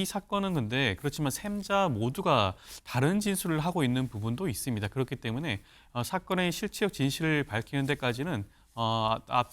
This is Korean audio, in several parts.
이 사건은 근데 그렇지만 셈자 모두가 다른 진술을 하고 있는 부분도 있습니다. 그렇기 때문에 사건의 실체적 진실을 밝히는 데까지는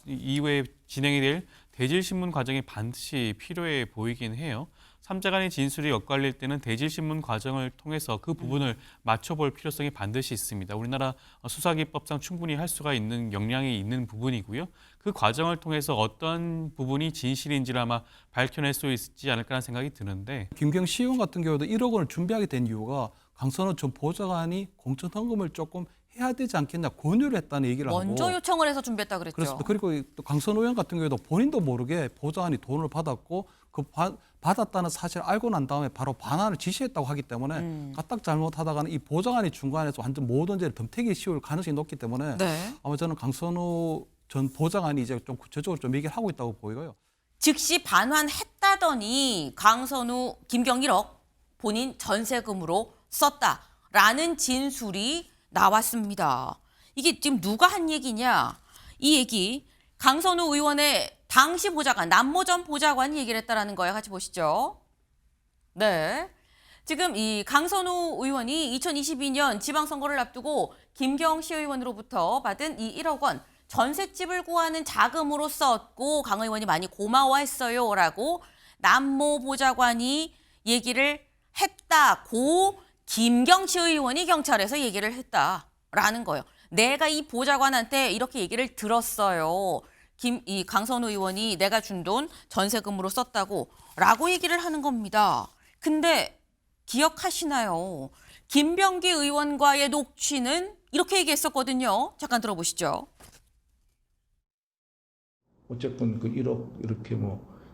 이후에 진행이 될 대질신문 과정이 반드시 필요해 보이긴 해요. 삼자 간의 진술이 엇갈릴 때는 대질신문 과정을 통해서 그 부분을 맞춰볼 필요성이 반드시 있습니다. 우리나라 수사기법상 충분히 할 수가 있는 역량이 있는 부분이고요. 그 과정을 통해서 어떤 부분이 진실인지를 아마 밝혀낼 수 있지 않을까라는 생각이 드는데, 김경시 의원 같은 경우도 1억 원을 준비하게 된 이유가 강선호 전 보좌관이 공천 헌금을 조금 해야 되지 않겠냐 권유를 했다는 얘기를 하고 먼저 요청을 해서 준비했다 그랬죠. 그렇습니다. 그리고 또 강선호 의원 같은 경우도 본인도 모르게 보좌관이 돈을 받았고 그 받았다는 사실을 알고 난 다음에 바로 반환을 지시했다고 하기 때문에 까딱 잘못하다가는 이 보좌관이 중간에서 완전 모든 죄를 덤태기 씌울 가능성이 높기 때문에 네. 아마 저는 강선호 전 보좌관이 이제 좀 구체적으로 좀 얘기를 하고 있다고 보이고요. 즉시 반환했다더니 강선우, 김경 1억 본인 전세금으로 썼다라는 진술이 나왔습니다. 이게 지금 누가 한 얘기냐? 이 얘기 강선우 의원의 당시 보좌관, 남모 전 보좌관이 얘기를 했다라는 거예요. 같이 보시죠. 네. 지금 이 강선우 의원이 2022년 지방선거를 앞두고 김경 시의원으로부터 받은 이 1억 원 전셋집을 구하는 자금으로 썼고 강 의원이 많이 고마워했어요 라고 남모 보좌관이 얘기를 했다고 김경시 의원이 경찰에서 얘기를 했다라는 거예요. 내가 이 보좌관한테 이렇게 얘기를 들었어요. 이 강선우 의원이 내가 준 돈 전세금으로 썼다고 라고 얘기를 하는 겁니다. 근데 기억하시나요? 김병기 의원과의 녹취는 이렇게 얘기했었거든요. 잠깐 들어보시죠. 어쨌건 그 1억 이렇게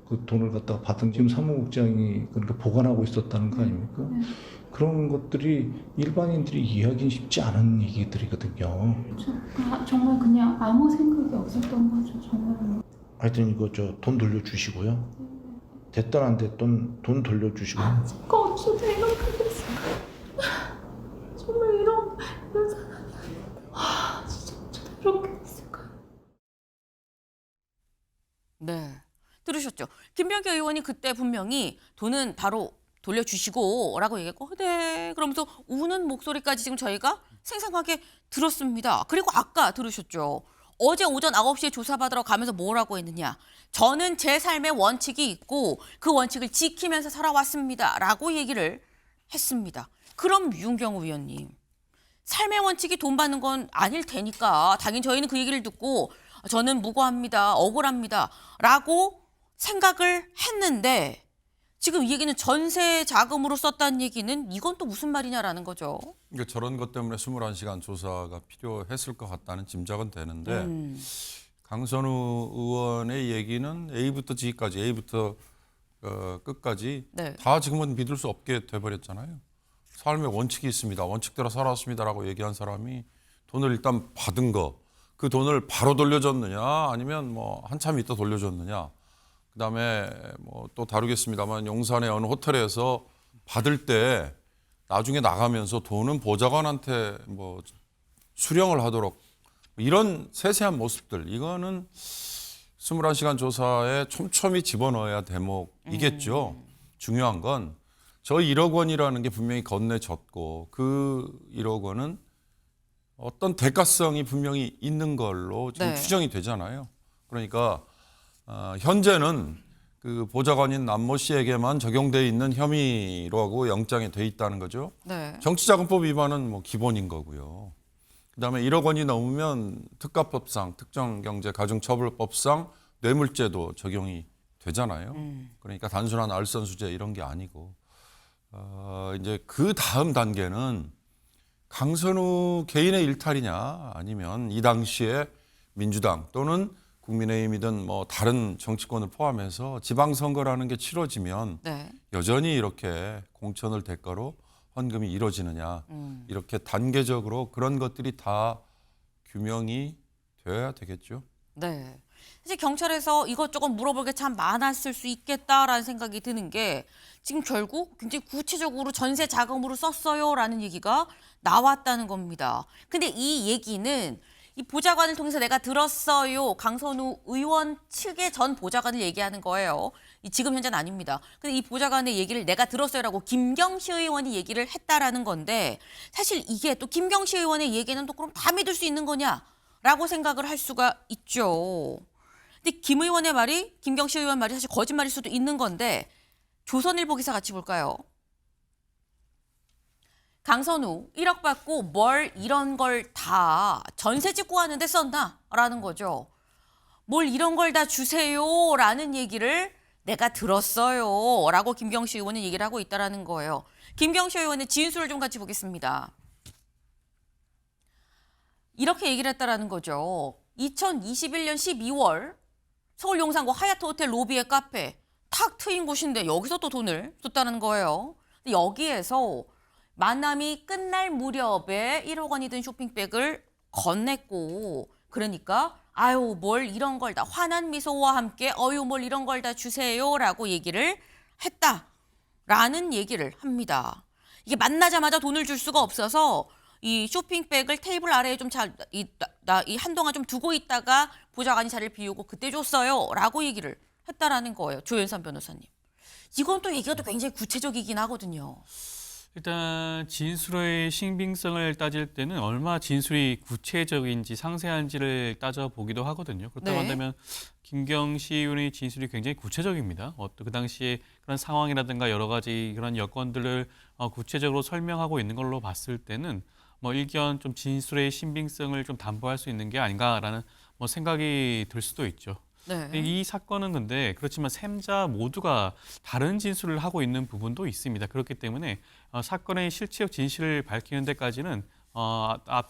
그 돈을 갖다가 받은 지금 사무국장이 그러니까 보관하고 있었다는 거 아닙니까? 그런 것들이 일반인들이 이해하기는 쉽지 않은 얘기들이거든요. 정말 그냥 아무 생각이 없었던 거죠, 정말. 하여튼 이거 돈 돌려주시고요. 됐든 안 됐든 돈 돌려주시고. 제가 어쩌다 이렇게 됐을까요? 정말 이런 사람이 진짜 어쩌다 이렇게 됐을까요? 네, 들으셨죠? 김병기 의원이 그때 분명히 돈은 바로 돌려주시고 라고 얘기했고 네 그러면서 우는 목소리까지 지금 저희가 생생하게 들었습니다. 그리고 아까 들으셨죠? 어제 오전 9시에 조사받으러 가면서 뭐라고 했느냐. 저는 제 삶의 원칙이 있고 그 원칙을 지키면서 살아왔습니다. 라고 얘기를 했습니다. 그럼 윤경우 의원님, 삶의 원칙이 돈 받는 건 아닐 테니까 당연히 저희는 그 얘기를 듣고 저는 무고합니다. 억울합니다. 라고 생각을 했는데 지금 이 얘기는 전세 자금으로 썼다는 얘기는 이건 또 무슨 말이냐라는 거죠. 그러니까 저런 것 때문에 21시간 조사가 필요했을 것 같다는 짐작은 되는데 강선우 의원의 얘기는 A부터 G까지, A부터 끝까지 네. 다 지금은 믿을 수 없게 돼버렸잖아요. 삶의 원칙이 있습니다. 원칙대로 살아왔습니다라고 얘기한 사람이 돈을 일단 받은 거, 그 돈을 바로 돌려줬느냐 아니면 한참 있다 돌려줬느냐. 그다음에 또 다루겠습니다만 용산의 어느 호텔에서 받을 때 나중에 나가면서 돈은 보좌관한테 수령을 하도록 이런 세세한 모습들 이거는 21시간 조사에 촘촘히 집어넣어야 대목이겠죠. 중요한 건 저 1억 원이라는 게 분명히 건네졌고 그 1억 원은 어떤 대가성이 분명히 있는 걸로 지금 네. 추정이 되잖아요. 그러니까 현재는 그 보좌관인 남모 씨에게만 적용돼 있는 혐의라고 영장에 돼 있다는 거죠. 네. 정치자금법 위반은 기본인 거고요. 그다음에 1억 원이 넘으면 특가법상, 특정경제가중처벌법상 뇌물죄도 적용이 되잖아요. 그러니까 단순한 알선수재 이런 게 아니고 이제 그 다음 단계는 강선우 개인의 일탈이냐 아니면 이 당시에 민주당 또는 국민의힘이든 다른 정치권을 포함해서 지방선거라는 게 치러지면 네. 여전히 이렇게 공천을 대가로 헌금이 이루어지느냐 이렇게 단계적으로 그런 것들이 다 규명이 되어야 되겠죠. 네. 사실 경찰에서 이것저것 물어볼 게 참 많았을 수 있겠다라는 생각이 드는 게 지금 결국 굉장히 구체적으로 전세 자금으로 썼어요라는 얘기가 나왔다는 겁니다. 근데 이 얘기는 이 보좌관을 통해서 내가 들었어요. 강선우 의원 측의 전 보좌관을 얘기하는 거예요. 지금 현재는 아닙니다. 근데 이 보좌관의 얘기를 내가 들었어요라고 김경시 의원이 얘기를 했다라는 건데 사실 이게 또 김경시 의원의 얘기는 또 그럼 다 믿을 수 있는 거냐라고 생각을 할 수가 있죠. 근데 김 의원의 말이 김경시 의원 말이 사실 거짓말일 수도 있는 건데 조선일보 기사 같이 볼까요? 강선우 1억 받고 뭘 이런 걸 다 전세 짓고 하는데 썼나? 라는 거죠. 뭘 이런 걸 다 주세요 라는 얘기를 내가 들었어요 라고 김경시 의원은 얘기를 하고 있다는 거예요. 김경시 의원의 진술을 좀 같이 보겠습니다. 이렇게 얘기를 했다는 거죠. 2021년 12월 서울 용산구 하얏트 호텔 로비의 카페 탁 트인 곳인데 여기서 또 돈을 줬다는 거예요. 근데 여기에서 만남이 끝날 무렵에 1억 원이 든 쇼핑백을 건넸고 그러니까 아유 뭘 이런 걸 다 환한 미소와 함께 어유 뭘 이런 걸 다 주세요라고 얘기를 했다라는 얘기를 합니다. 이게 만나자마자 돈을 줄 수가 없어서 이 쇼핑백을 테이블 아래에 좀 이 한동안 좀 두고 있다가 보좌관이 자리를 비우고 그때 줬어요라고 얘기를 했다라는 거예요. 조연선 변호사님. 이건 또 얘기가 또 굉장히 구체적이긴 하거든요. 일단 진술의 신빙성을 따질 때는 얼마나 진술이 구체적인지 상세한지를 따져보기도 하거든요. 그렇다고 네. 한다면 김경시 의원의 진술이 굉장히 구체적입니다. 그 당시에 그런 상황이라든가 여러 가지 그런 여건들을 구체적으로 설명하고 있는 걸로 봤을 때는 뭐 일견 좀 진술의 신빙성을 좀 담보할 수 있는 게 아닌가라는 뭐 생각이 들 수도 있죠. 네. 이 사건은 근데 그렇지만 셈자 모두가 다른 진술을 하고 있는 부분도 있습니다. 그렇기 때문에 사건의 실체적 진실을 밝히는 데까지는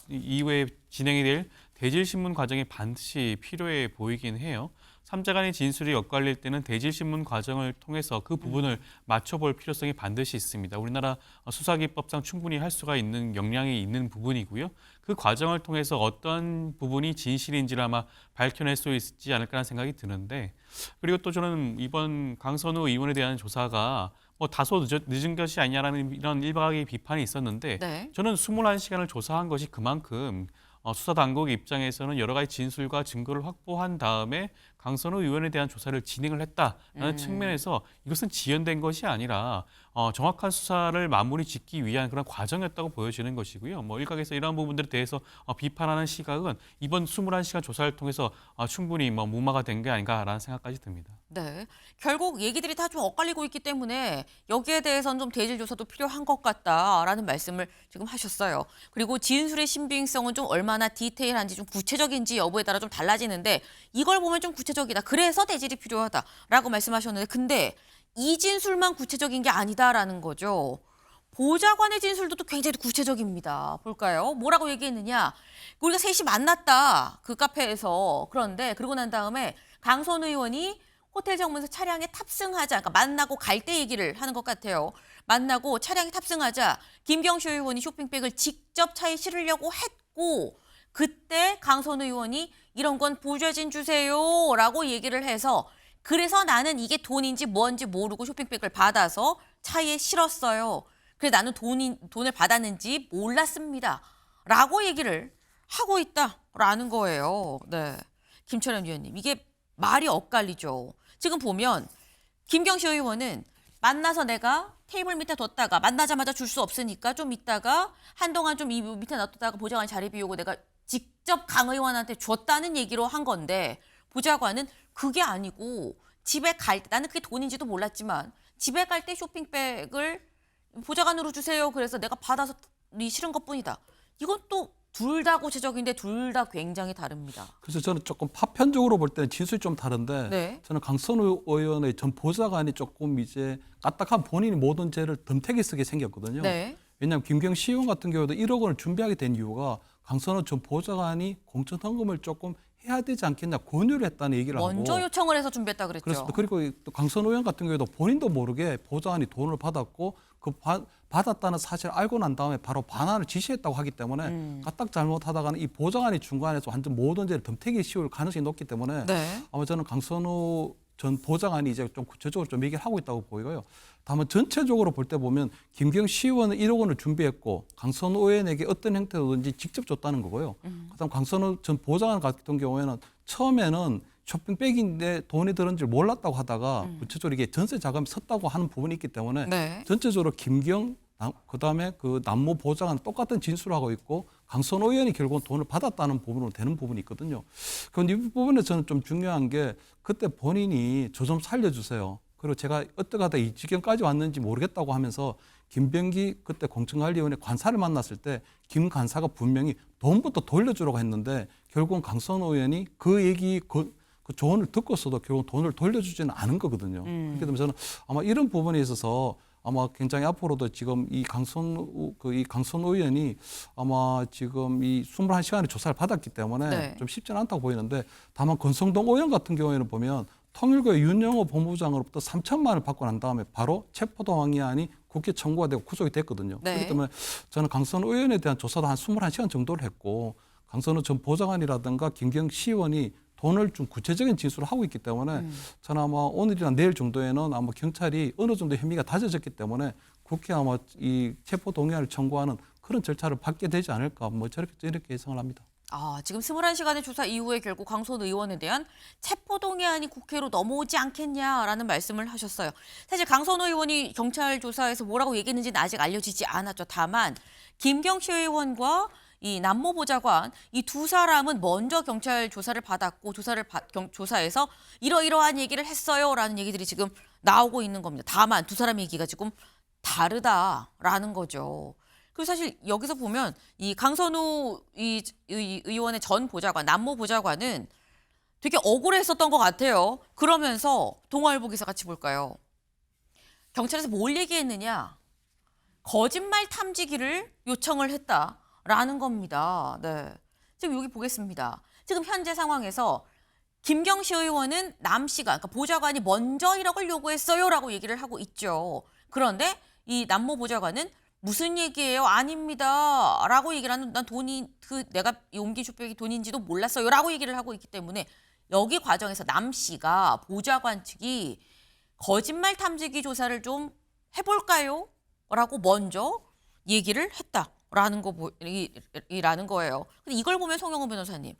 이후에 진행이 될 대질신문 과정이 반드시 필요해 보이긴 해요. 삼자 간의 진술이 엇갈릴 때는 대질신문 과정을 통해서 그 부분을 맞춰볼 필요성이 반드시 있습니다. 우리나라 수사기법상 충분히 할 수가 있는 역량이 있는 부분이고요. 그 과정을 통해서 어떤 부분이 진실인지를 아마 밝혀낼 수 있지 않을까라는 생각이 드는데 그리고 또 저는 이번 강선우 의원에 대한 조사가 뭐 다소 늦은 것이 아니냐라는 이런 일각의 비판이 있었는데 네. 저는 21시간을 조사한 것이 그만큼 수사당국 입장에서는 여러 가지 진술과 증거를 확보한 다음에 강선우 의원에 대한 조사를 진행을 했다라는 측면에서 이것은 지연된 것이 아니라 정확한 수사를 마무리 짓기 위한 그런 과정이었다고 보여지는 것이고요. 뭐 일각에서 이러한 부분들에 대해서 비판하는 시각은 이번 21시간 조사를 통해서 충분히 뭐 무마가 된 게 아닌가라는 생각까지 듭니다. 네. 결국 얘기들이 다 좀 엇갈리고 있기 때문에 여기에 대해서는 좀 대질 조사도 필요한 것 같다라는 말씀을 지금 하셨어요. 그리고 진술의 신빙성은 좀 얼마나 디테일한지 좀 구체적인지 여부에 따라 좀 달라지는데 이걸 보면 좀 구체적이다. 그래서 대질이 필요하다라고 말씀하셨는데 근데 이 진술만 구체적인 게 아니다라는 거죠. 보좌관의 진술도 또 굉장히 구체적입니다. 볼까요? 뭐라고 얘기했느냐. 우리가 셋이 만났다. 그 카페에서. 그런데 그러고 난 다음에 강선우 의원이 호텔 정문에서 차량에 탑승하자. 그러니까 만나고 갈 때 얘기를 하는 것 같아요. 만나고 차량에 탑승하자. 김경시 의원이 쇼핑백을 직접 차에 실으려고 했고 그때 강선우 의원이 이런 건 보좌진 주세요라고 얘기를 해서 그래서 나는 이게 돈인지 뭔지 모르고 쇼핑백을 받아서 차에 실었어요. 그래서 나는 돈을 받았는지 몰랐습니다. 라고 얘기를 하고 있다라는 거예요. 네. 김철현 위원님, 이게 말이 엇갈리죠. 지금 보면 김경시 의원은 만나서 내가 테이블 밑에 뒀다가 만나자마자 줄 수 없으니까 좀 있다가 한동안 좀 이 밑에 놔뒀다가 보좌관이 자리 비우고 내가 직접 강 의원한테 줬다는 얘기로 한 건데 보좌관은 그게 아니고 집에 갈 때 나는 그게 돈인지도 몰랐지만 집에 갈 때 쇼핑백을 보좌관으로 주세요. 그래서 내가 받아서 실은 것뿐이다. 이건 또 둘 다 구체적인데 둘 다 굉장히 다릅니다. 그래서 저는 조금 파편적으로 볼 때는 진술이 좀 다른데 네. 저는 강선우 의원의 전 보좌관이 조금 이제 까딱한 본인이 모든 죄를 덤태기 쓰게 생겼거든요. 네. 왜냐하면 김경시 의원 같은 경우도 1억 원을 준비하게 된 이유가 강선우 전 보좌관이 공천 헌금을 조금 해야 되지 않겠냐 권유를 했다는 얘기를 하고 먼저 요청을 해서 준비했다 그랬죠. 그렇습니다. 그리고 또 강선우 의원 같은 경우에도 본인도 모르게 보좌관이 돈을 받았고 그 받았다는 사실을 알고 난 다음에 바로 반환을 지시했다고 하기 때문에 까딱 잘못하다가는 이 보좌관이 중간에서 완전 모든 죄를 덤태기 씌울 가능성이 높기 때문에 네. 아마 저는 강선우 전 보좌관이 이제 좀 구체적으로 좀 얘기를 하고 있다고 보이고요. 다만 전체적으로 볼 때 보면 김경시 의원은 1억 원을 준비했고 강선우 의원에게 어떤 형태로든지 직접 줬다는 거고요. 그다음 강선우 전 보좌관 같은 경우에는 처음에는 쇼핑백인데 돈이 들은 줄 몰랐다고 하다가 구체적으로 이게 전세 자금이 섰다고 하는 부분이 있기 때문에 네. 전체적으로 그다음에 그 남모 보좌관 똑같은 진술을 하고 있고 강선호 의원이 결국은 돈을 받았다는 부분으로 되는 부분이 있거든요. 그런데 이 부분에 저는 좀 중요한 게 그때 본인이 저 좀 살려주세요. 그리고 제가 어떻게 하다 이 지경까지 왔는지 모르겠다고 하면서 김병기 그때 공천관리위원회 관사를 만났을 때 김 간사가 분명히 돈부터 돌려주라고 했는데 결국은 강선호 의원이 그 얘기 그 조언을 듣고서도 결국 돈을 돌려주지는 않은 거거든요. 그렇기 때문에 저는 아마 이런 부분에 있어서 아마 굉장히 앞으로도 지금 이 강선호 의원이 아마 지금 이 21시간의 조사를 받았기 때문에 네. 좀 쉽지는 않다고 보이는데 다만 권성동 의원 같은 경우에는 보면 통일부의 윤영호 본부장으로부터 3천만 원을 받고 난 다음에 바로 체포동의안이 국회 청구가 되고 구속이 됐거든요. 네. 그렇기 때문에 저는 강선호 의원에 대한 조사도 한 21시간 정도를 했고 강선호 전 보좌관이라든가 김경 시의원이 돈을 좀 구체적인 진술을 하고 있기 때문에 저는 아마 오늘이나 내일 정도에는 아마 경찰이 어느 정도 혐의가 다져졌기 때문에 국회 아마 이 체포동의안을 청구하는 그런 절차를 밟게 되지 않을까 뭐 이렇게 예상을 합니다. 지금 21시간의 조사 이후에 결국 강선 의원에 대한 체포동의안이 국회로 넘어오지 않겠냐라는 말씀을 하셨어요. 사실 강선 의원이 경찰 조사에서 뭐라고 얘기했는지는 아직 알려지지 않았죠. 다만 김경시 의원과 이 남모 보좌관 이 두 사람은 먼저 경찰 조사를 받았고 조사에서 이러이러한 얘기를 했어요라는 얘기들이 지금 나오고 있는 겁니다. 다만 두 사람 얘기가 지금 다르다라는 거죠. 그리고 사실 여기서 보면 이 강선우 의원의 전 보좌관, 남모 보좌관은 되게 억울했었던 것 같아요. 그러면서 동아일보 기사 같이 볼까요? 경찰에서 뭘 얘기했느냐? 거짓말 탐지기를 요청을 했다라는 겁니다. 네. 지금 여기 보겠습니다. 지금 현재 상황에서 김경시 의원은 남 씨가, 그러니까 보좌관이 먼저 1억을 요구했어요라고 얘기를 하고 있죠. 그런데 이 남모 보좌관은 무슨 얘기예요? 아닙니다. 라고 얘기를 하는, 난 돈이, 내가 옮긴 쇼백이 돈인지도 몰랐어요. 라고 얘기를 하고 있기 때문에 여기 과정에서 남 씨가 보좌관 측이 거짓말 탐지기 조사를 좀 해볼까요? 라고 먼저 얘기를 했다라는 이라는 거예요. 근데 이걸 보면 송영훈 변호사님,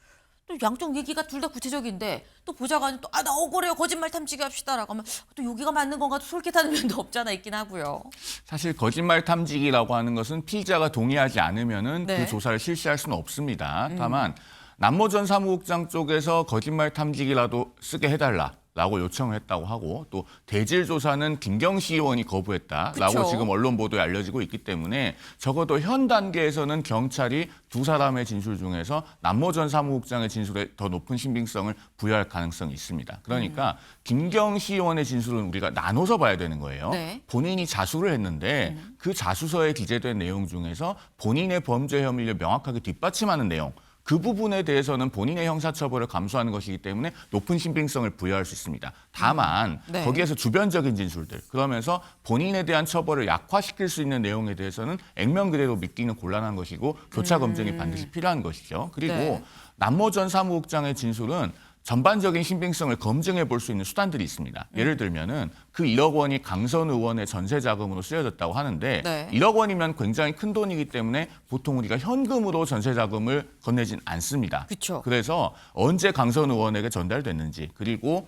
또 양쪽 얘기가 둘 다 구체적인데 또 보좌관은 또 나 억울해요 거짓말 탐지기 합시다라고 하면 또 여기가 맞는 건가 또 솔깃하는 면도 없잖아 있긴 하고요. 사실 거짓말 탐지기라고 하는 것은 피의자가 동의하지 않으면은 네. 그 조사를 실시할 수는 없습니다. 다만 남모 전 사무국장 쪽에서 거짓말 탐지기라도 쓰게 해달라라고 요청을 했다고 하고 또 대질 조사는 김경시 의원이 거부했다라고 그쵸. 지금 언론 보도에 알려지고 있기 때문에 적어도 현 단계에서는 경찰이 두 사람의 진술 중에서 남모 전 사무국장의 진술에 더 높은 신빙성을 부여할 가능성이 있습니다. 그러니까 김경시 의원의 진술은 우리가 나눠서 봐야 되는 거예요. 네. 본인이 자수를 했는데 그 자수서에 기재된 내용 중에서 본인의 범죄 혐의를 명확하게 뒷받침하는 내용 그 부분에 대해서는 본인의 형사처벌을 감수하는 것이기 때문에 높은 신빙성을 부여할 수 있습니다. 다만 네. 거기에서 주변적인 진술들 그러면서 본인에 대한 처벌을 약화시킬 수 있는 내용에 대해서는 액면 그대로 믿기는 곤란한 것이고 교차 검증이 반드시 필요한 것이죠. 그리고 네. 남모 전 사무국장의 진술은 전반적인 신빙성을 검증해 볼 수 있는 수단들이 있습니다. 예를 들면은 그 1억 원이 강선 의원의 전세 자금으로 쓰여졌다고 하는데 네. 1억 원이면 굉장히 큰 돈이기 때문에 보통 우리가 현금으로 전세 자금을 건네진 않습니다. 그쵸. 그래서 언제 강선 의원에게 전달됐는지 그리고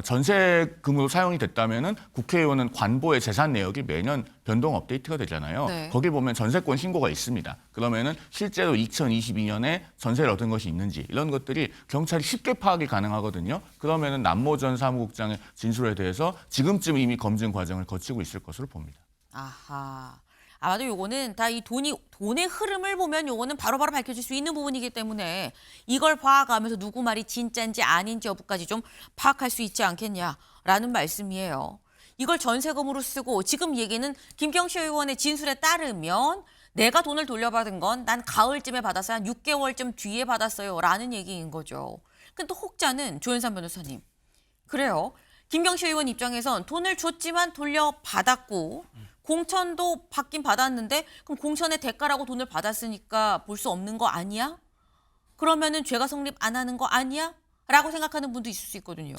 전세금으로 사용이 됐다면은 국회의원은 관보의 재산 내역이 매년 변동 업데이트가 되잖아요. 네. 거기 보면 전세권 신고가 있습니다. 그러면은 실제로 2022년에 전세를 얻은 것이 있는지 이런 것들이 경찰이 쉽게 파악이 가능하거든요. 그러면은 남모 전 사무국장의 진술에 대해서 지금쯤 이미 검증 과정을 거치고 있을 것으로 봅니다. 아하. 아마도 요거는 다 이 돈의 흐름을 보면 요거는 바로바로 밝혀질 수 있는 부분이기 때문에 이걸 봐가면서 누구 말이 진짜인지 아닌지 여부까지 좀 파악할 수 있지 않겠냐라는 말씀이에요. 이걸 전세금으로 쓰고 지금 얘기는 김경시 의원의 진술에 따르면 내가 돈을 돌려받은 건 난 가을쯤에 받았어요. 한 6개월쯤 뒤에 받았어요. 라는 얘기인 거죠. 근데 또 혹자는 조현산 변호사님. 그래요. 김경시 의원 입장에선 돈을 줬지만 돌려받았고 공천도 받긴 받았는데 그럼 공천의 대가라고 돈을 받았으니까 볼 수 없는 거 아니야? 그러면은 죄가 성립 안 하는 거 아니야? 라고 생각하는 분도 있을 수 있거든요.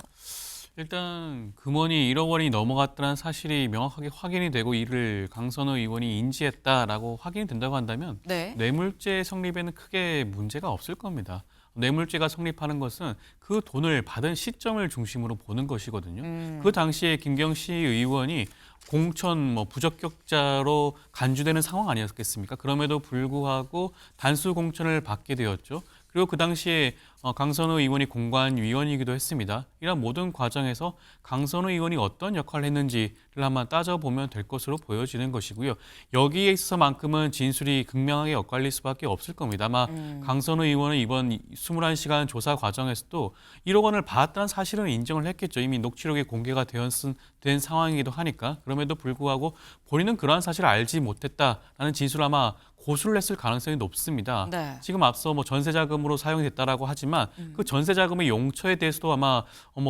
일단 금원이 1억 원이 넘어갔다는 사실이 명확하게 확인이 되고 이를 강선우 의원이 인지했다라고 확인이 된다고 한다면 네. 뇌물죄 성립에는 크게 문제가 없을 겁니다. 뇌물죄가 성립하는 것은 그 돈을 받은 시점을 중심으로 보는 것이거든요. 그 당시에 김경식 의원이 공천 부적격자로 간주되는 상황 아니었겠습니까? 그럼에도 불구하고 단수 공천을 받게 되었죠. 그리고 그 당시에 강선우 의원이 공관위원이기도 했습니다. 이런 모든 과정에서 강선우 의원이 어떤 역할을 했는지를 한번 따져보면 될 것으로 보여지는 것이고요. 여기에 있어서만큼은 진술이 극명하게 엇갈릴 수밖에 없을 겁니다. 아마 강선우 의원은 이번 21시간 조사 과정에서도 1억 원을 받았다는 사실은 인정을 했겠죠. 이미 녹취록이 공개가 된 상황이기도 하니까. 그럼에도 불구하고 본인은 그러한 사실을 알지 못했다라는 진술을 아마 고수를 했을 가능성이 높습니다. 네. 지금 앞서 전세 자금으로 사용이 됐다라고 하지만 그 전세 자금의 용처에 대해서도 아마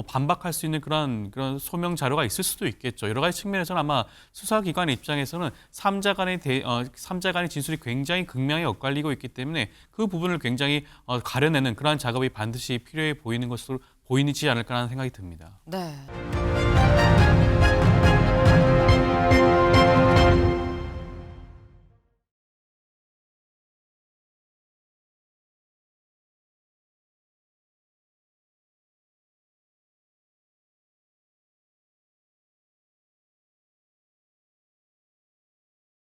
반박할 수 있는 그런 소명 자료가 있을 수도 있겠죠. 여러 가지 측면에서는 아마 수사기관 입장에서는 삼자 간의 진술이 굉장히 극명하게 엇갈리고 있기 때문에 그 부분을 굉장히 가려내는 그러한 작업이 반드시 필요해 보이는 것으로 보이지 않을까라는 생각이 듭니다. 네.